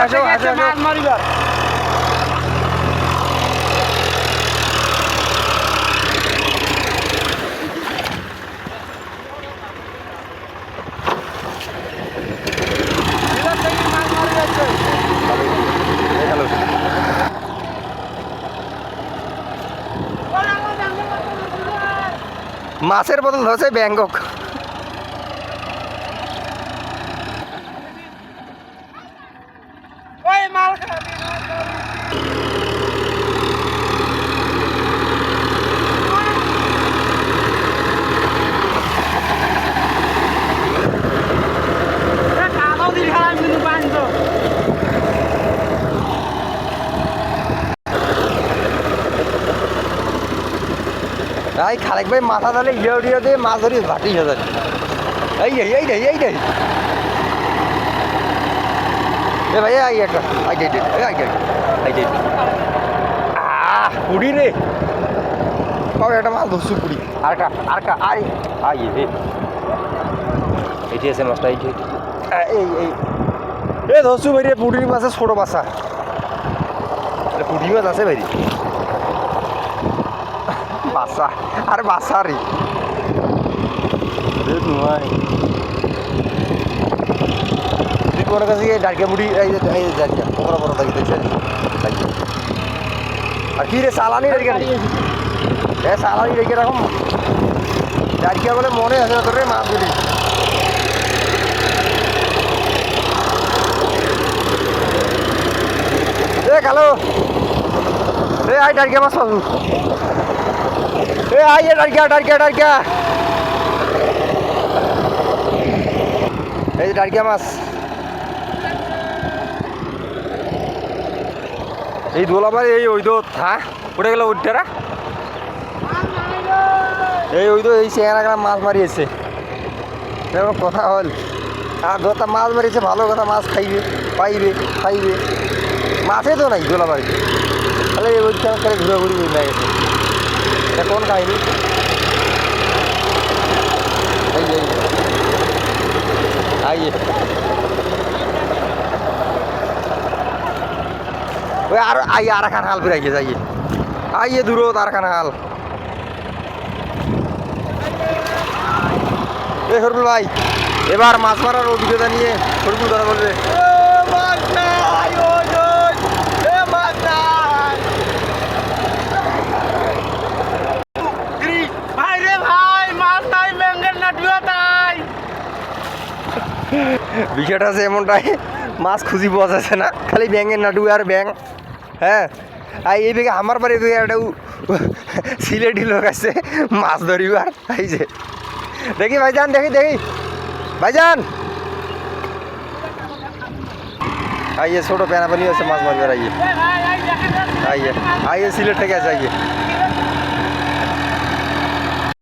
আসো আসো মাছ মারিবার মাছের বদল হচ্ছে ব্যাংকক। ওই মাল কালো দিল খারাপ কিন্তু বাঁধো এই খালেক ভাই মাথা তাহলে ইয়ে দিয়ে মাছ ধরি ভাটি হাজার এই এ ভাই আই একটা পুড়ি রে কবে একটা মাছ ধরছু পুড়ি আরেকটা আই এটি আছে মাছটা এই ধরছু ভাই রে পুড়ির মাছের ছোট বাচ্চা পুড়ি মাছ আছে ভাই বাচ্চা আরে বাচ্চা রে নয় তোমার কাছে ডাকিয়া মুড়ি এই ডাকিয়া বড় বড় থাকি দেখছেন আর কি রে সালানি রেখে সালানি রেখে রাখো ডাকিয়া বলে মনে আছে তোর রে মাছগুলি কালো আই ডাকিয়া মাছ পাবো আই ডাকিয়া এই যে ডাকিয়া মাছ এই দোলাবার এই ওই তো হ্যাঁ উঠে গেল উঠটারা এই ওই তো এই চেহারা মাছ মারিয়েছে এরকম কথা হল আর দোতা মাছ মারিয়েছে ভালো কথা মাছ পাইবে মাছে তো নাই দোলাবাড়ি তাহলে এই ওইখান করে ঘুরাঘুরি হয়ে গেছে এটা কোন কাহিনি ওই আর আর খান হাল ফিরাইয়ে যাইয়ে দূরত আর খান হাল হরবুল ভাই এবার মাছ মারার অভিজ্ঞতা নিয়ে হরবুল কথা বলবে বিষয়টা আছে এমনটাই মাছ খুঁজি পাওয়া যাচ্ছে না খালি ব্যাঙের নাটু আর ব্যাং হ্যাঁ আর এই দিকে আমার বাড়ি থেকে একটা সিলেটি লোক আছে মাছ ধরিবার এই যে দেখি ভাইজান দেখি ভাইজান আইয়ে ছোটো প্যানা পানি আছে মাছ মারবার আইয়ে সিলেট থেকে আছে আইয়ে